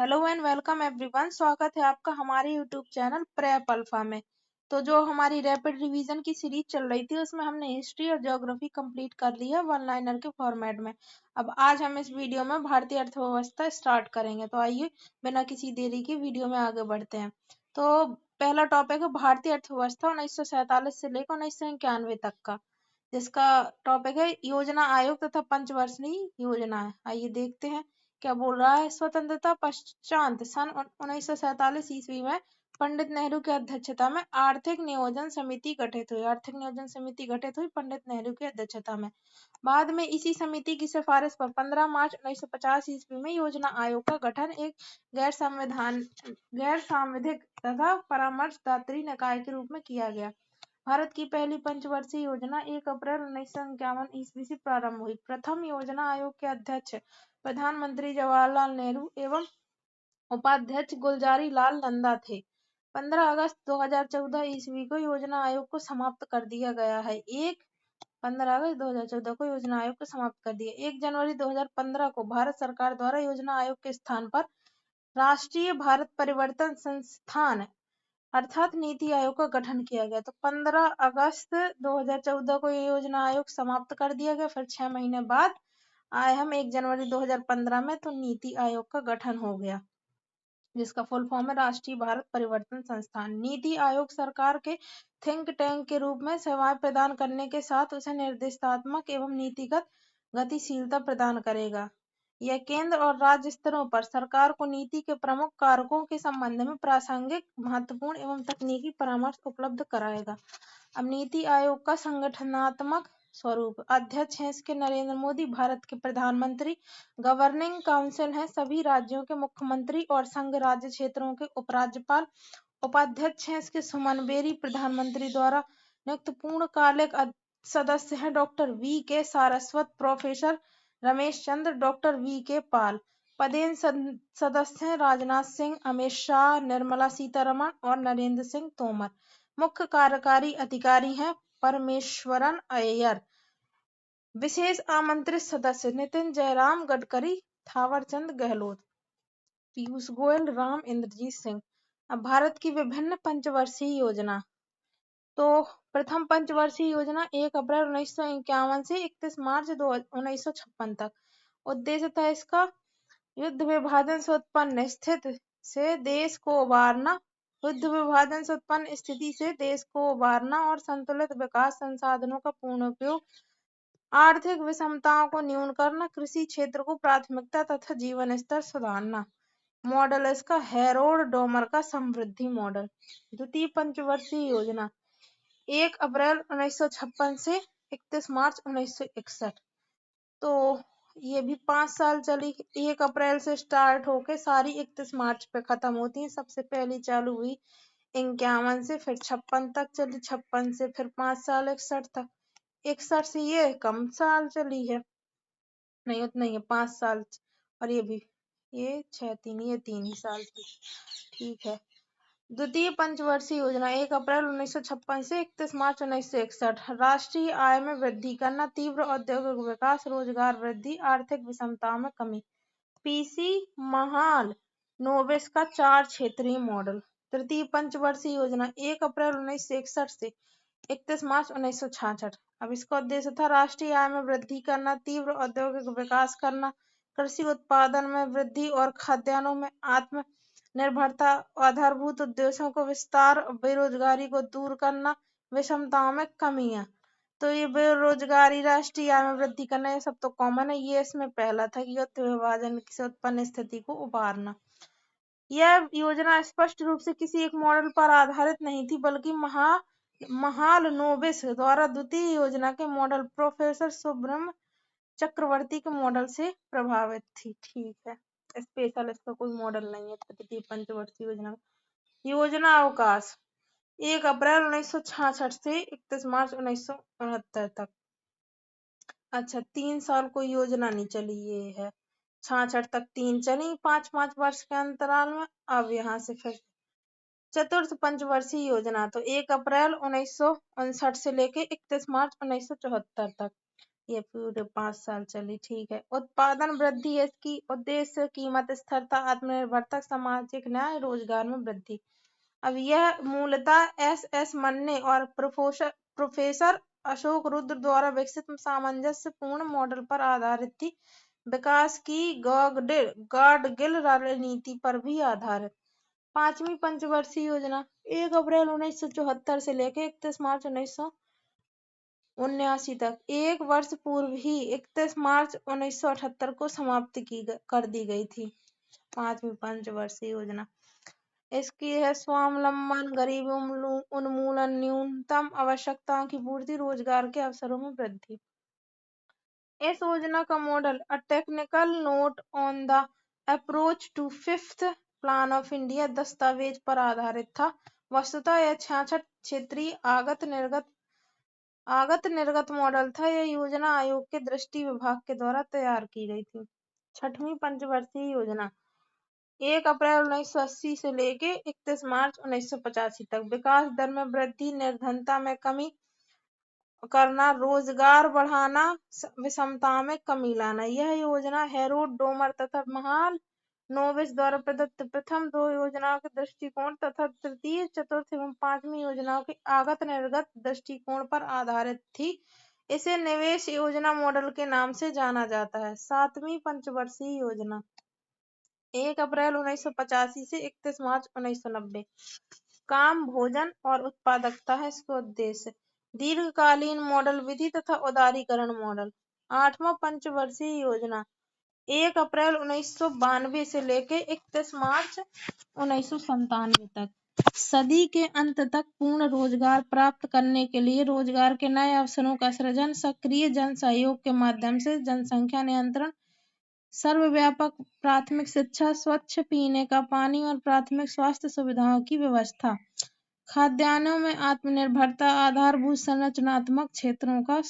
Hello and welcome everyone. स्वागत है आपका हमारे यूट्यूब चैनल प्रेप अल्फा में। तो जो हमारी रैपिड रिवीजन की सीरीज चल रही थी उसमें हमने हिस्ट्री और ज्योग्राफी कंप्लीट कर ली है वन लाइनर के फॉर्मेट में। अब आज हम इस वीडियो में भारतीय अर्थव्यवस्था स्टार्ट करेंगे। तो आइए बिना किसी देरी के वीडियो में आगे बढ़ते हैं। तो पहला टॉपिक है भारतीय अर्थव्यवस्था 1947 से लेकर 1991 तक का, जिसका टॉपिक है योजना आयोग तथा पंचवर्षीय योजना है। आइए देखते हैं क्या बोल रहा है। स्वतंत्रता पश्चात सन 1947 ईस्वी में पंडित नेहरू की अध्यक्षता में आर्थिक नियोजन समिति गठित हुई। आर्थिक नियोजन समिति गठित हुई पंडित नेहरू की अध्यक्षता में। बाद में इसी समिति की सिफारिश पर 15 मार्च 1950 ईस्वी में योजना आयोग का गठन एक गैर सांविधिक तथा परामर्शदात्री निकाय के रूप में किया गया। भारत की पहली पंचवर्षीय योजना 1 अप्रैल 1951 ईस्वी से प्रारंभ हुई। प्रथम योजना आयोग के अध्यक्ष प्रधानमंत्री जवाहरलाल नेहरू एवं उपाध्यक्ष गुलजारी लाल नंदा थे। 15 अगस्त 2014 ईस्वी को योजना आयोग को समाप्त कर दिया गया है। 15 अगस्त 2014 को योजना आयोग को समाप्त कर दिया। 1 जनवरी 2015 को भारत सरकार द्वारा योजना आयोग के स्थान पर राष्ट्रीय भारत परिवर्तन संस्थान अर्थात नीति आयोग का गठन किया गया। तो 15 अगस्त 2014 को ये योजना आयोग समाप्त कर दिया गया। फिर 6 महीने बाद आए हम 1 जनवरी 2015 में, तो नीति आयोग का गठन हो गया, जिसका फुल फॉर्म है राष्ट्रीय भारत परिवर्तन संस्थान। नीति आयोग सरकार के थिंक टैंक के रूप में सेवाएं प्रदान करने के साथ उसे निर्देशात्मक एवं नीतिगत गतिशीलता प्रदान करेगा। यह केंद्र और राज्य स्तरों पर सरकार को नीति के प्रमुख कारकों के संबंध में प्रासंगिक, महत्वपूर्ण एवं तकनीकी परामर्श उपलब्ध कराएगा। अब नीति आयोग का संगठनात्मक स्वरूप। अध्यक्ष हैं इसके नरेंद्र मोदी, भारत के प्रधानमंत्री। गवर्निंग काउंसिल है सभी राज्यों के मुख्यमंत्री और संघ राज्य क्षेत्रों के उपराज्यपाल। उपाध्यक्ष हैं इसके सुमन बेरी, प्रधानमंत्री द्वारा नियुक्त पूर्णकालिक सदस्य हैं डॉक्टर वी के Saraswat, professor Ramesh Chandra, doctor V के पाल। पदेन सदस्य हैं राजनाथ सिंह, अमित शाह, निर्मला सीतारमण और नरेंद्र सिंह तोमर। मुख्य कार्यकारी अधिकारी हैं परमेश्वरन अय्यर। विशेष आमंत्रित सदस्य नितिन जयराम, गडकरी, थावरचंद गहलोत, पीयूष गोयल, राम इंद्रजीत सिंह। अब भारत की विभिन्न पंचवर्षीय योजना। तो प्रथम पंचवर्षीय योजना 1 अप्रैल 1951 से 31 मार्च 1956 तक। उद्देश्य था इसका युद्ध विभाजन से उत्पन्न स्थिति से देश को उबारना, स्थिति से देश को उबारना और संतुलित विकास संसाधनों का पूर्ण उपयोग, आर्थिक विषमताओं को न्यून करना, कृषि क्षेत्र को प्राथमिकता तथा जीवन स्तर सुधारना। मॉडल इसका हैरोल्ड डोमर का समृद्धि मॉडल। द्वितीय पंचवर्षीय योजना 1 अप्रैल 1956 से 31 मार्च 1961। तो ये भी 5 साल चली। 1 अप्रैल से स्टार्ट होके सारी 31 मार्च पे खत्म होती है। सबसे पहली चालू हुई 51 से, फिर 56 तक चली, 56 से फिर 5 साल 61 तक, 61 से ये कम साल चली है, नहीं उतना ही है 5 साल। और ये भी ये 6 ये 3 ही साल की, ठीक है। द्वितीय पंचवर्षीय योजना 1 अप्रैल 1956 से 31 मार्च 1961। राष्ट्रीय आय में वृद्धि करना, तीव्र औद्योगिक विकास, रोजगार वृद्धि, आर्थिक विषमताओं में कमी। पीसी महाल नोबिस का 4 क्षेत्रीय मॉडल। तृतीय पंचवर्षीय योजना 1 अप्रैल 1961 से 31 मार्च 1966। अब इसका उद्देश्य था राष्ट्रीय आय में वृद्धि करना, तीव्र औद्योगिक विकास करना, कृषि उत्पादन में वृद्धि और खाद्यान्नों में आत्मनिर्भरता, आधारभूत उद्देश्यों को विस्तार, बेरोजगारी को दूर करना, विषमताओं में कमियां। तो ये बेरोजगारी, राष्ट्रीय आय में वृद्धि करना, ये सब तो कॉमन है। ये इसमें पहला था कि युद्ध विभाजन से उत्पन्न स्थिति को उबारना। यह योजना स्पष्ट रूप से किसी एक मॉडल पर आधारित नहीं थी, बल्कि महालनोबिस द्वारा द्वितीय योजना के मॉडल प्रोफेसर सुब्रह्मण्य चक्रवर्ती के मॉडल से प्रभावित थी। ठीक है, स्पेशल इसका कोई मॉडल नहीं है तृतीय पंचवर्षीय योजना। योजना अवकाश 1 अप्रैल 1966 से 31 मार्च 1969 तक। अच्छा, 3 साल कोई योजना नहीं चली, ये है 66 तक 3 चली 5-5 वर्ष के अंतराल में। अब यहाँ से फिर चतुर्थ पंचवर्षीय योजना, तो 1 अप्रैल 1959 से लेके 31 मार्च 1974 तक। ये पूरे 5 साल चली, ठीक है। उत्पादन वृद्धि, इसकी उद्देश्य कीमत स्थिरता, आत्मनिर्भरता, सामाजिक न्याय, रोजगार में वृद्धि। अब यह मूलतः एस मन्ने और प्रोफेसर अशोक रुद्र द्वारा विकसित सामंजस्यपूर्ण मॉडल पर आधारित थी। विकास की गाडगिल रणनीति पर भी आधारित। पांचवी पंचवर्षीय योजना 1 अप्रैल 1974 से लेकर 31 मार्च 1979 तक, एक वर्ष पूर्व ही 31 मार्च 1978 को समाप्त कर दी गई थी। पांचवी पंचवर्षीय योजना इसकी है स्वावलंबन, गरीबी उन्मूलन, न्यूनतम आवश्यकताओं की पूर्ति, रोजगार के अवसरों में वृद्धि। इस योजना का model a technical note on the approach to fifth plan of India दस्तावेज पर आधारित था। वस्तुतः यह 66 क्षेत्रीय आगत निर्गत मॉडल था। यह योजना आयोग के दृष्टि विभाग के द्वारा तैयार की गई थी। छठवीं पंचवर्षीय योजना 1 अप्रैल 1980 से लेके 31 मार्च 1985 तक, विकास दर में वृद्धि, निर्धनता में कमी करना, रोजगार बढ़ाना, विषमता में कमी लाना। यह योजना हेरोड, डोमर तथा महाल नोबिस द्वारा प्रदत्त प्रथम 2 योजनाओं के दृष्टिकोण तथा तृतीय, चतुर्थ एवं पांचवी योजनाओं के आगत निर्गत दृष्टिकोण पर आधारित थी। इसे निवेश योजना मॉडल के नाम से जाना जाता है। सातवीं पंचवर्षीय योजना 1 अप्रैल 1985 से 31 मार्च 1990, काम, भोजन और उत्पादकता है इसका उद्देश्य। दीर्घकालीन मॉडल विधि तथा उदारीकरण मॉडल। आठवां पंचवर्षीय योजना 1 अप्रैल 1992 से लेकर 31 मार्च 1997 तक, सदी के अंत तक पूर्ण रोजगार प्राप्त करने के लिए रोजगार के नए अवसरों का सृजन, सक्रिय जन सहयोग के माध्यम से जनसंख्या नियंत्रण, सर्वव्यापक प्राथमिक शिक्षा, स्वच्छ पीने का पानी और प्राथमिक स्वास्थ्य सुविधाओं की व्यवस्था, खाद्यान्नों में आत्मनिर्भरता, आधारभूत संरचनात्मक क्षेत्रों का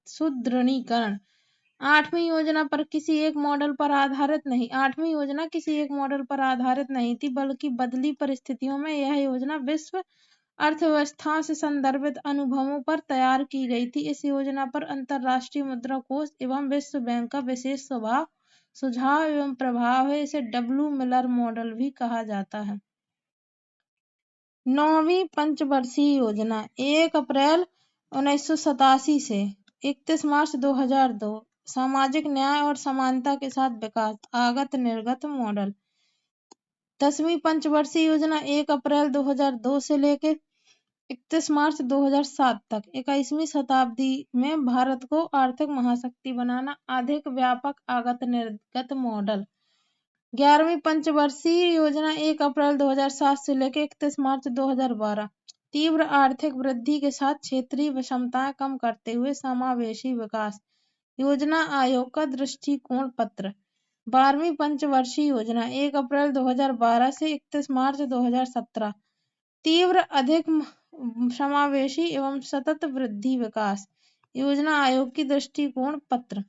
सुदृढ़ीकरण। आठवीं योजना किसी एक मॉडल पर आधारित नहीं थी, बल्कि बदली परिस्थितियों में यह योजना विश्व अर्थव्यवस्था से संदर्भित अनुभवों पर तैयार की गई थी। इस योजना पर अंतर्राष्ट्रीय मुद्रा कोष एवं विश्व बैंक का विशेष सुझाव एवं प्रभाव है। इसे डब्ल्यू मिलर मॉडल भी कहा जाता है। नौवीं पंचवर्षीय योजना 1 अप्रैल 1987 से 31 मार्च 2002, सामाजिक न्याय और समानता के साथ विकास, आगत निर्गत मॉडल। 10वीं पंचवर्षीय योजना 1 अप्रैल 2002 से लेकर 31 मार्च 2007 तक, 21वीं शताब्दी में भारत को आर्थिक महाशक्ति बनाना, अधिक व्यापक आगत निर्गत मॉडल। 11वीं पंचवर्षीय योजना 1 अप्रैल 2007 से लेकर 31 मार्च 2012, तीव्र आर्थिक वृद्धि के साथ क्षेत्रीय विषमताएं कम करते हुए समावेशी विकास, योजना आयोग का दृष्टिकोण पत्र। 12वीं पंचवर्षीय योजना 1 अप्रैल 2012 से 31 मार्च 2017, तीव्र अधिक समावेशी एवं सतत वृद्धि विकास, योजना आयोग की दृष्टिकोण पत्र।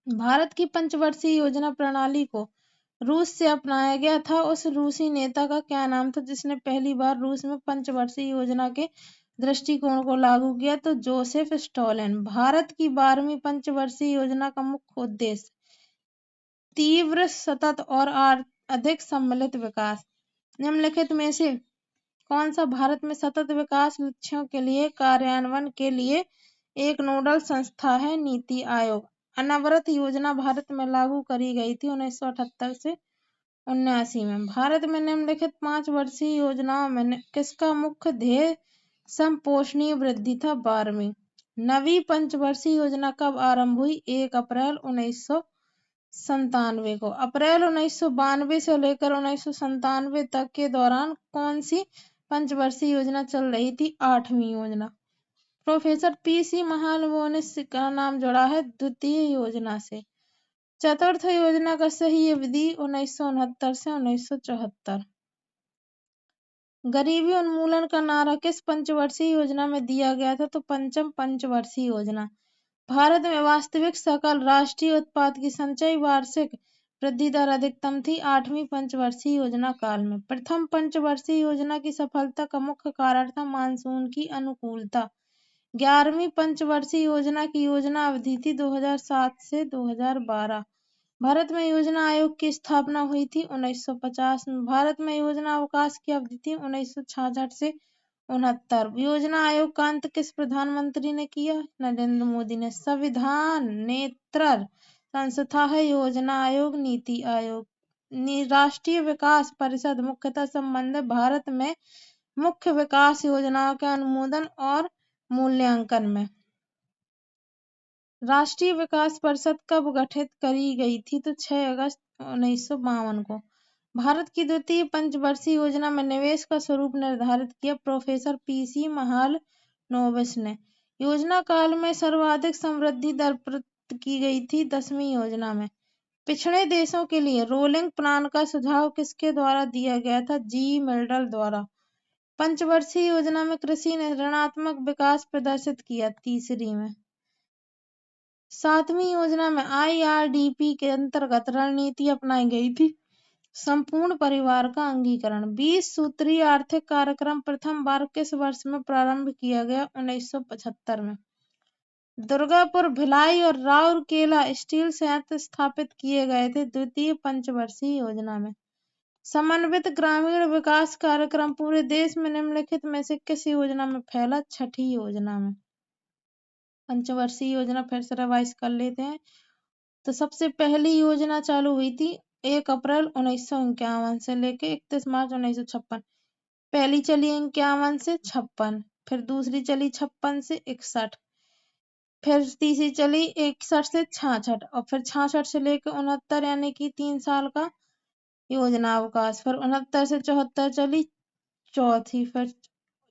भारत की पंचवर्षीय योजना प्रणाली को रूस से अपनाया गया था। उस रूसी नेता का क्या नाम था जिसने पहली बार रूस में पंचवर्षीय योजना के दृष्टिकोण को लागू किया? तो जोसेफ स्टॉलिन। भारत की 12वीं पंचवर्षीय योजना का मुख्य उद्देश्य तीव्र, सतत और अधिक सम्मिलित विकास। निम्नलिखित में से कौन सा भारत में सतत विकास लक्ष्यों के लिए कार्यान्वयन के लिए एक नोडल संस्था है? नीति आयोग। अनवरत योजना भारत में लागू करी गई थी 1978 से 79 में। भारत में निम्नलिखित 5 वर्षीय योजनाओं में किसका मुख्य ध्येय समपोषणीय वृद्धि था? 12वीं। 9वीं पंचवर्षीय योजना कब आरंभ हुई? 1 अप्रैल 1997 को। अप्रैल 1992 से लेकर 1997 तक के दौरान कौन सी पंचवर्षीय योजना चल रही थी? 8वीं योजना। Professor PC. महालनोबिस का नाम जुड़ा है द्वितीय योजना से। चतुर्थ योजना का सही अवधि 1969 से 1974। गरीबी उन्मूलन का नारा किस पंचवर्षीय योजना में दिया गया था? तो पंचम पंचवर्षीय योजना। भारत में वास्तविक सकल राष्ट्रीय उत्पाद की संचयी वार्षिक वृद्धि दर अधिकतम थी 8वीं पंचवर्षीय योजना काल में। प्रथम पंचवर्षीय योजना की सफलता का मुख्य कारण था मानसून की अनुकूलता, 11वीं पंचवर्षीय योजना की योजना अवधि थी 2007 से 2012। भारत में योजना आयोग की स्थापना हुई थी 1950 में। भारत में योजना अवकाश की अवधि थी 1966 से 69। योजना आयोग का अंत किस प्रधानमंत्री ने किया? नरेंद्र मोदी ने। संविधान नेतृत्व संस्था है योजना आयोग, नीति आयोग। राष्ट्रीय विकास परिषद मुख्यतः संबंध है भारत में मुख्य विकास योजनाओं के अनुमोदन और मूल्यांकन में। राष्ट्रीय विकास परिषद कब गठित करी गई थी? तो 6 अगस्त 1952 को। भारत की द्वितीय पंचवर्षीय योजना में निवेश का स्वरूप निर्धारित किया प्रोफेसर पीसी महालनोबिस ने। योजना काल में सर्वाधिक समृद्धि दर प्राप्त की गई थी 10वीं योजना में। पिछड़े देशों के लिए रोलिंग प्लान का सुझाव किसके द्वारा दिया गया था? जी मिल्टन द्वारा। पंचवर्षीय योजना में कृषि ने ऋणात्मक विकास प्रदर्शित किया 3री में। 7वीं योजना में IRDP के अंतर्गत रणनीति अपनाई गई थी संपूर्ण परिवार का अंगीकरण। 20 सूत्रीय आर्थिक कार्यक्रम प्रथम बार किस वर्ष में प्रारंभ किया गया? 1975 में। दुर्गापुर, भिलाई और राउरकेला स्टील संयंत्र स्थापित किए गए थे द्वितीय पंचवर्षीय योजना में। समन्वित ग्रामीण विकास कार्यक्रम पूरे देश में निम्नलिखित में से किस योजना में फैला? 6ठी योजना में। पंचवर्षीय योजना फिर से रिवाइज कर लेते हैं। तो सबसे पहली योजना चालू हुई थी 1 अप्रैल 1951 से लेके 31 मार्च 1956। पहली चली 51 से 56, फिर दूसरी चली 56 से 61, फिर तीसरी चली 61 से 66 और फिर 66 से लेकर 69 यानी कि 3 साल का योजना अवकाश। फिर 69 से 74 चली चौथी, फिर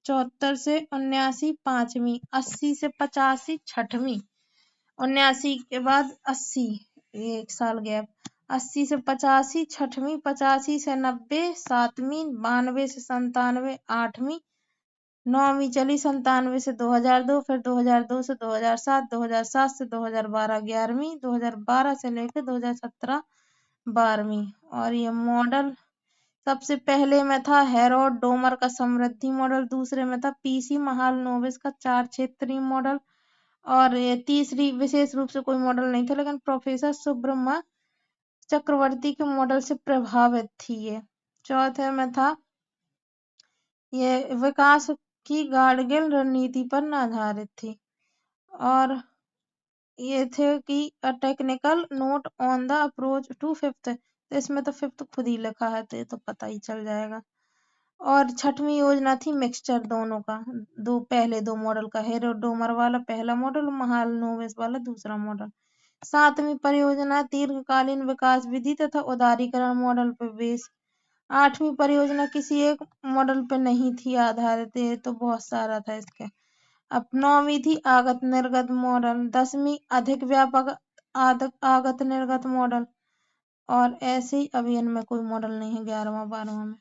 74 से 79 5वीं, 80 से 85 6वीं, 79 के बाद 80 1 साल गैप, 80 से 85 6वीं, 85 से 90 7वीं, 92 से 97 8वीं, 9वीं चली 97 से 2002, फिर 2002 से 2007, 2007 से 2012 11वीं, 2012 से लेकर 2017 12वीं। और ये मॉडल सबसे पहले में था हेरोल्ड डोमर का समृद्धि मॉडल, दूसरे में था पीसी महालनोबिस का 4 क्षेत्रीय मॉडल, और ये तीसरी विशेष रूप से कोई मॉडल नहीं था, लेकिन प्रोफेसर सुब्रह्मण्य चक्रवर्ती के मॉडल से प्रभावित थी ये। चौथे में था ये विकास की गाडगिल रणनीति पर आधारित थी। और ये थे कि a technical note on the approach to fifth, तो इसमें तो फिफ्थ खुद ही लिखा है तो ये तो पता ही चल जाएगा। और 6वीं योजना थी मिक्सचर दोनों का, पहले दो मॉडल का, हेरोल्ड डोमर वाला पहला मॉडल, महालनोबिस वाला दूसरा मॉडल। 7वीं परियोजना दीर्घकालीन विकास विधि तथा उदारीकरण मॉडल पर बेस। 8वीं परियोजना किसी एक मॉडल पर नहीं थी आधारित, ये तो बहुत सारा था इसके। अब 9वीं थी आगत निर्गत मॉडल, 10वीं अधिक व्यापक आगत निर्गत मॉडल, और ऐसे ही अभी इनमें कोई मॉडल नहीं है 11वां 12वां में।